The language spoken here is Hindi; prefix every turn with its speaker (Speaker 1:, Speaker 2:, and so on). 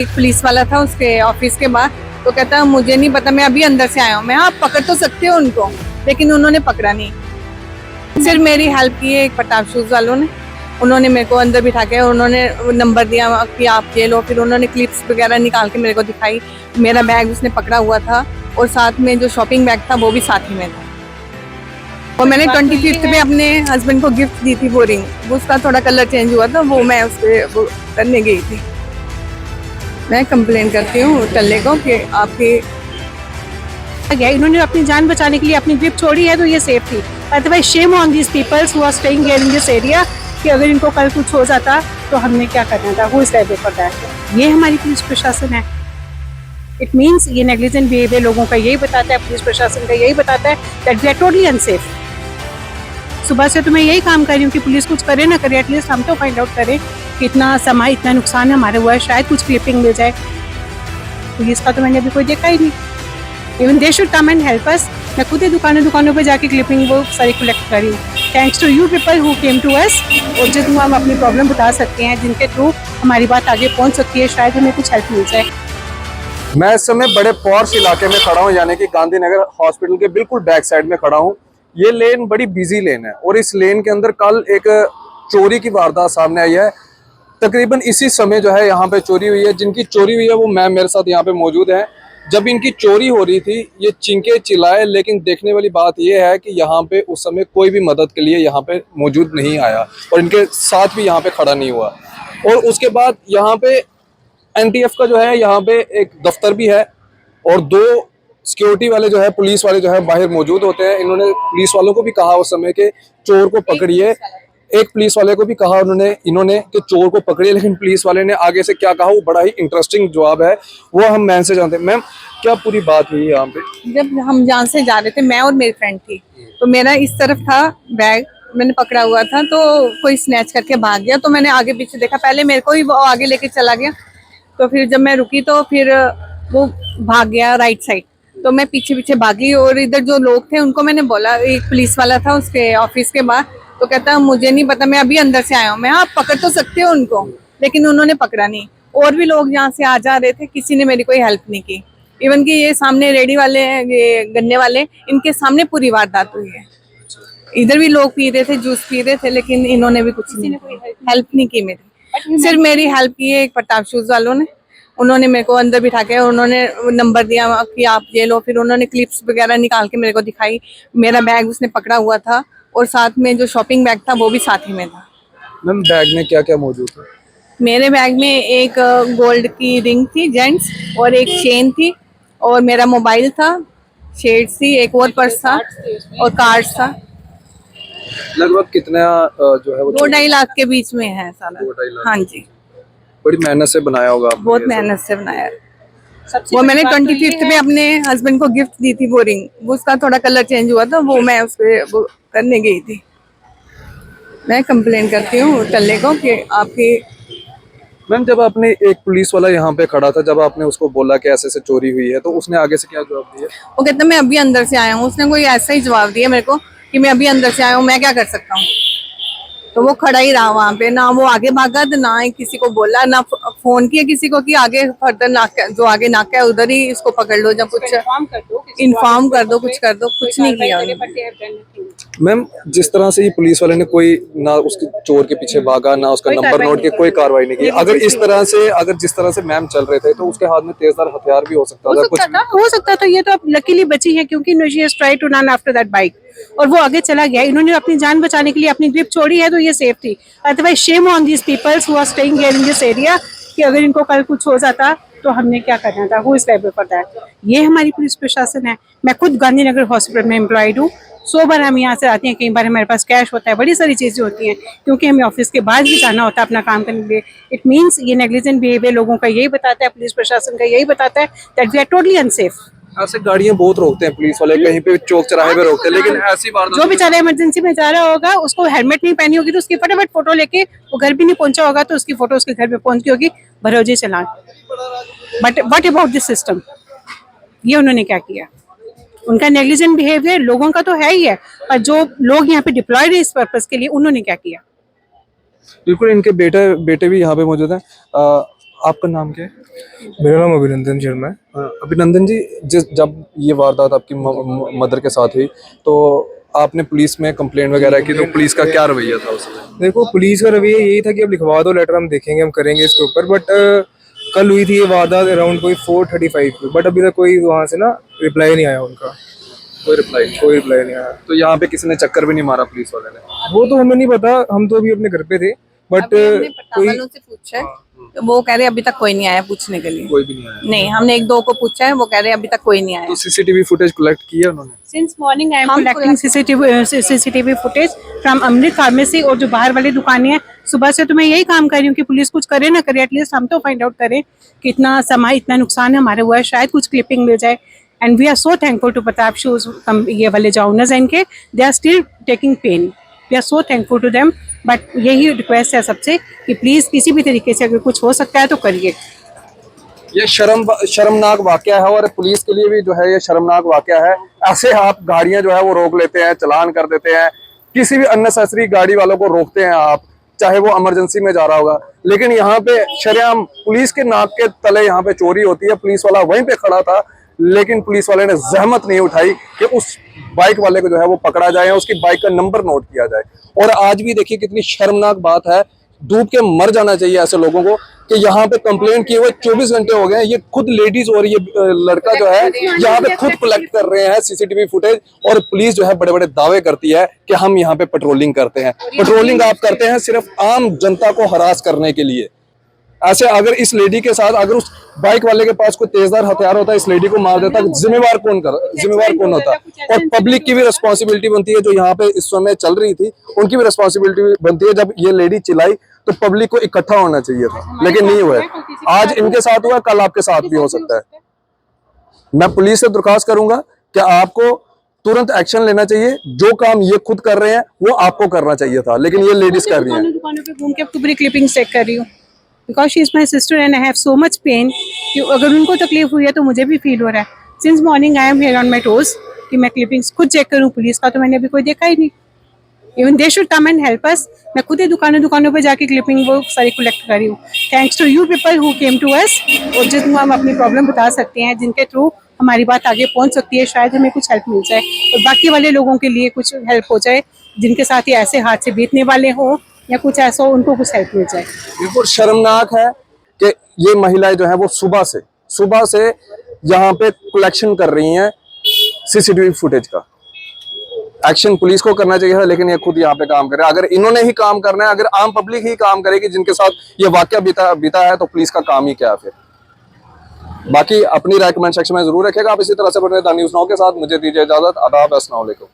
Speaker 1: एक पुलिस वाला था उसके ऑफिस के बाहर, तो कहता मुझे नहीं पता, मैं अभी अंदर से आया हूँ। मैं आप पकड़ तो सकते हो उनको, लेकिन उन्होंने पकड़ा नहीं। सिर्फ मेरी हेल्प की है एक प्रताप शूज वालों ने। उन्होंने मेरे को अंदर बिठा के उन्होंने नंबर दिया कि आप ये लो, फिर उन्होंने क्लिप्स वगैरह निकाल के मेरे को दिखाई। मेरा बैग उसने पकड़ा हुआ था और साथ में जो शॉपिंग बैग था वो भी साथ ही में था। और मैंने 25th पे अपने हस्बैंड को गिफ्ट दी थी वो रिंग, उसका थोड़ा कलर चेंज हुआ था, वो मैं उसके वो करने गई थी। मैं कंप्लेन करती हूँ टल्ले को कि आपकी
Speaker 2: इन्होंने अपनी जान बचाने के लिए अपनी ग्रिप छोड़ी है तो ये सेफ थी। Otherwise shame on these peoples who are staying here in this area कि अगर इनको कल कुछ हो जाता तो हमने क्या करना था। Who is liable for that? ये हमारी पुलिस प्रशासन है। इट मीन्स ये नेग्लिजेंट बिहेवियर लोगों का यही बताता है, पुलिस प्रशासन का यही बताता है that we are totally unsafe. सुबह से तो मैं यही काम कर रही हूँ कि पुलिस कुछ करे ना करे, एटलीस्ट हम तो फाइंड आउट करें कि इतना समय इतना नुकसान हमारे हुआ है, शायद कुछ क्लिपिंग मिल जाए। पुलिस का तो मैंने अभी कोई देखा ही नहीं। Even they should come and help us. मैं खुद ही दुकानों पे जाके क्लिपिंग वो सारी कलेक्ट कर रही हूँ। Thanks to you people who came to us, और जिनको हम अपनी प्रॉब्लम बता सकते हैं, जिनके थ्रू हमारी बात आगे पहुँच सकती है, शायद हमें कुछ हेल्प मिल जाए।
Speaker 3: मैं इस समय बड़े पॉश इलाके में खड़ा हूँ, यानी कि गांधीनगर हॉस्पिटल के बिल्कुल बैक साइड में खड़ा हूँ। ये लेन बड़ी बिजी लेन है और इस लेन के अंदर कल एक चोरी की वारदात सामने आई है। तकरीबन इसी समय जो है यहाँ पे चोरी हुई है। जिनकी चोरी हुई है वो मैम मेरे साथ यहाँ पे मौजूद है। जब इनकी चोरी हो रही थी ये चींके चिल्लाए, लेकिन देखने वाली बात ये है कि यहाँ पे उस समय कोई भी मदद के लिए यहाँ पे मौजूद नहीं आया और इनके साथ भी यहाँ पे खड़ा नहीं हुआ। और उसके बाद यहाँ पे एनटीएफ का जो है यहाँ पे एक दफ्तर भी है और 2 सिक्योरिटी वाले जो है, पुलिस वाले जो है बाहर मौजूद होते हैं। इन्होंने पुलिस वालों को भी कहा उस समय के चोर को पकड़िए। एक पुलिस वाले को भी कहा इन्होंने कि चोर को पकड़िए, लेकिन पुलिस वाले ने आगे से क्या कहा वो बड़ा ही इंटरेस्टिंग जवाब है, वो हम मैम से जानते हैं। मैम क्या पूरी बात हुई यहाँ पे?
Speaker 1: जब हम जहाँ से जा रहे थे, मैं और मेरी फ्रेंड थी, तो मेरा इस तरफ था बैग, मैंने पकड़ा हुआ था, तो कोई स्नैच करके भाग गया। तो मैंने आगे पीछे देखा, पहले मेरे को ही वो आगे लेके चला गया, तो फिर जब मैं रुकी तो फिर वो भाग गया राइट साइड, तो मैं पीछे पीछे भागी। और इधर जो लोग थे उनको मैंने बोला, एक पुलिस वाला था उसके ऑफिस के बाहर, तो कहता मुझे नहीं पता, मैं अभी अंदर से आया हूँ। मैं आप पकड़ तो सकते हो उनको, लेकिन उन्होंने पकड़ा नहीं। और भी लोग यहाँ से आ जा रहे थे, किसी ने मेरी कोई हेल्प नहीं की। इवन कि ये सामने रेडी वाले, ये गन्ने वाले, इनके सामने पूरी वारदात हुई है। इधर भी लोग पी रहे थे, जूस पी रहे थे, लेकिन इन्होंने भी कुछ नहीं हेल्प नहीं की मेरी। सिर्फ मेरी हेल्प की है एक प्रताप शूज वालों ने। उन्होंने मेरे को अंदर बिठा के उन्होंने नंबर दिया कि आप ये लो, फिर उन्होंने क्लिप्स वगैरह निकाल के मेरे को दिखाई। मेरा बैग उसने पकड़ा हुआ था और साथ में जो शॉपिंग बैग था वो भी साथ ही में था।
Speaker 3: मैम बैग में क्या क्या मौजूद है?
Speaker 1: मेरे बैग में एक गोल्ड की रिंग थी जेंट्स, और एक चेन थी, और मेरा मोबाइल था, शेड्स थी, एक और पर्स था और कार्ड्स था।
Speaker 3: लगभग कितना जो है वो
Speaker 1: 2-2.5 लाख के बीच में है सारा।
Speaker 3: 2-2.5 लाख।
Speaker 1: हाँ जी,
Speaker 3: बड़ी मेहनत से बनाया होगा आपने
Speaker 1: बहुत
Speaker 3: ये सब।
Speaker 1: मेहनत से बनाया। वो मैंने 25th पे अपने हस्बैंड को गिफ्ट दी थी वो रिंग, उसका थोड़ा कलर चेंज हुआ था, वो मैं उसके वो करने गई थी। मैं कंप्लेन करती हूँ टल्ले को कि आपकी
Speaker 3: मैम जब आपने, एक पुलिस वाला यहाँ पे खड़ा था, जब आपने उसको बोला कि ऐसे ऐसे चोरी हुई है, तो उसने आगे से क्या जवाब दिया?
Speaker 1: वो कहता मैं अभी अंदर से आया हूँ। उसने कोई ऐसा ही जवाब दिया मेरे को कि मैं अभी अंदर से आया हूँ, मैं क्या कर सकता हूँ। तो वो खड़ा ही रहा वहाँ पे, ना वो आगे भागा, ना ही किसी को बोला, ना फोन किया किसी को कि आगे फर्दर नाका, जो आगे नाका है उधर ही इसको पकड़ लो, जब कुछ इन्फॉर्म कर दो, कुछ कर दो, कुछ नहीं किया उन्होंने।
Speaker 3: मैम जिस तरह से ये पुलिस वाले ने कोई ना उसके चोर के पीछे भागा, ना उसका नंबर नोट किया, कोई कार्रवाई नहीं की। अगर इस तरह से, अगर जिस तरह से मैम चल रहे थे, तो उसके हाथ में तेजधार हथियार भी हो सकता था, कुछ
Speaker 2: हो सकता था। ये तो अब लकीली बची है क्योंकि she has tried to run after that bike, और वो आगे चला गया। इन्होंने अपनी जान बचाने के लिए अपनी ग्रिप छोड़ी है तो ये सेफ थी। Otherwise shame on these peoples who are staying here in this area कि अगर इनको कल कुछ हो जाता तो हमने क्या करना था। Who is liable for that? ये हमारी पुलिस प्रशासन है। मैं खुद गांधीनगर हॉस्पिटल में एम्प्लॉयड हूँ। 100 बार हम यहाँ से आते हैं, कई बार हमारे पास कैश होता है, बड़ी सारी चीजें होती हैं, क्योंकि हमें ऑफिस के बाद भी जाना होता है अपना काम करने के लिए। इट मीन्स ये नेग्लिजेंट बिहेवियर लोगों का यही बताता है, पुलिस प्रशासन का यही बताता है that we are totally unsafe.
Speaker 3: ऐसे गाड़ियां बहुत रोकते हैं पुलिस वाले, कहीं पे चौक चौराहे पे रोकते हैं, लेकिन ऐसी बार
Speaker 2: जो बेचारा इमरजेंसी में जा रहा होगा, उसको हेलमेट नहीं पहनी होगी तो उसकी फटाफट फोटो लेके, वो घर भी नहीं पहुंचा होगा तो उसकी फोटो उसके घर पे पहुंचती होगी, भरोजे चलान। But what about this system? ये उन्होंने क्या किया? उनका नेग्लिजेंट बिहेवियर लोगों का तो है ही है, पर जो लोग यहाँ पे डिप्लॉयड है इस पर्पस के लिए, उन्होंने क्या किया?
Speaker 3: बिल्कुल। इनके बेटे भी यहाँ पे मौजूद है। आपका नाम क्या है?
Speaker 4: मेरा नाम अभिनंदन शर्मा है।
Speaker 3: अभिनंदन जी, जब ये वारदात आपकी मदर के साथ हुई तो आपने पुलिस में कंप्लेंट वगैरह की, तो पुलिस का क्या रवैया था उस समय?
Speaker 4: देखो, पुलिस का रवैया यही था कि अब लिखवा दो लेटर, हम देखेंगे, हम करेंगे इसके ऊपर। बट कल हुई थी ये वारदात अराउंड कोई 4:35 पे, बट अभी तक कोई वहाँ से ना रिप्लाई नहीं आया उनका। कोई रिप्लाई नहीं आया।
Speaker 3: तो यहाँ पे किसी ने चक्कर भी नहीं मारा पुलिस वाले ने?
Speaker 4: वो तो हमें नहीं पता, हम तो अभी अपने घर पे थे। बट
Speaker 1: अभी हमने पट्टा
Speaker 4: कोई
Speaker 1: वालों से पूछा है, तो वो कह रहे अभी तक कोई नहीं आया पूछने के लिए।
Speaker 3: कोई भी नहीं आया?
Speaker 1: नहीं, हमने एक दो को पूछा है, वो कह रहे अभी तक कोई नहीं आया।
Speaker 3: तो सीसीटीवी फुटेज कलेक्ट किया उन्होंने?
Speaker 2: Since morning, I am
Speaker 1: हम
Speaker 2: collecting CCTV footage from Amrit pharmacy और जो बाहर वाली दुकानें हैं। सुबह से तो मैं यही काम कर रही हूँ कि पुलिस कुछ करे ना करे, एटलीस्ट हम तो फाइंड आउट करें कि इतना समय, इतना नुकसान हमारे हुआ है, शायद कुछ क्लिपिंग मिल जाए। And we are so thankful to Pratap shoes, ये वाले जो ओनर्स हैं इनके, they are still taking pain. We are so thankful to them. But यही रिक्वेस्ट है सबसे कि प्लीज किसी भी तरीके से अगर कुछ हो सकता है तो करिए।
Speaker 3: ये शर्मनाक वाकया है और पुलिस के लिए भी जो है ये शर्मनाक वाकया है। ऐसे आप गाड़ियां जो है वो रोक लेते हैं, चालान कर देते हैं, किसी भी अननेसेसरी गाड़ी वालों को रोकते हैं आप, चाहे वो इमरजेंसी में जा रहा होगा। लेकिन यहाँ पे शरेआम पुलिस के नाक के तले यहाँ पे चोरी होती है। पुलिस वाला वहीं पे खड़ा था, लेकिन पुलिस वाले ने जहमत नहीं उठाई कि उस बाइक वाले को जो है वो पकड़ा जाए या उसकी बाइक का नंबर नोट किया जाए। और आज भी देखिए कितनी शर्मनाक बात है, डूब के मर जाना चाहिए ऐसे लोगों को कि यहाँ पे कंप्लेंट किए हुए 24 घंटे हो गए हैं। ये खुद लेडीज और ये लड़का जो है यहाँ पे खुद कलेक्ट कर रहे हैं सीसीटीवी फुटेज, और पुलिस जो है बड़े बड़े दावे करती है कि हम यहाँ पे पेट्रोलिंग करते हैं। पेट्रोलिंग आप करते हैं सिर्फ आम जनता को हरास करने के लिए। ऐसे अगर इस लेडी के साथ, अगर उस बाइक वाले के पास कोई तेजदार हथियार होता है, इस लेडी को मार देता, जिम्मेवार कौन होता? और पब्लिक की भी रिस्पॉन्सिबिलिटी बनती है, जो यहाँ पे इस समय चल रही थी उनकी भी रिस्पॉन्सिबिलिटी बनती है। जब ये लेडी चिल्लाई तो पब्लिक को इकट्ठा होना चाहिए था, लेकिन नहीं हुआ। आज इनके साथ हुआ, कल आपके साथ भी हो सकता है। मैं पुलिस से दरख्वास्त करूंगा कि आपको तुरंत एक्शन लेना चाहिए। जो काम ये खुद कर रहे हैं वो आपको करना चाहिए था, लेकिन ये लेडीज कर रही हैं।
Speaker 2: दुकानों पे घूम के पूरी क्लिपिंग चेक कर रही हूँ, because she is my sister and I have so much pain कि अगर उनको तकलीफ हुई है तो मुझे भी फील हो रहा है। Since morning I am here on my toes कि मैं क्लिपिंग्स खुद चेक करूँ पुलिस का, तो मैंने अभी कोई देखा ही नहीं। Even they should come and help us. मैं खुद ही दुकानों पे जाके क्लिपिंग वो सारी कलेक्ट कर रही हूँ। Thanks to you people who came to us, और जिनको हम अपनी प्रॉब्लम बता सकते हैं, जिनके थ्रू हमारी बात आगे पहुँच सकती है, शायद हमें कुछ हेल्प मिल जाए और बाकी वाले लोगों के लिए कुछ हेल्प हो जाए जिनके साथ ये ऐसे हादसे बीतने वाले हों या कुछ ऐसा हो, उनको कुछ हेल्प मिल जाए।
Speaker 3: बिल्कुल शर्मनाक है कि ये महिलाएं जो है वो सुबह से यहाँ पे कलेक्शन कर रही हैं सीसीटीवी फुटेज का। एक्शन पुलिस को करना चाहिए था, लेकिन ये खुद यहाँ पे काम कर रहे हैं। अगर इन्होंने ही काम करना है, अगर आम पब्लिक ही काम करेगी जिनके साथ ये वाकया बीता है, तो पुलिस का काम ही क्या है फिर? बाकी अपनी राय कमेंट सेक्शन में जरूर रखेगा। आप इसी तरह से बने द न्यूज़ नाउ के साथ। मुझे दीजिए इजाजत। आदाब, अस्सलाम वालेकुम।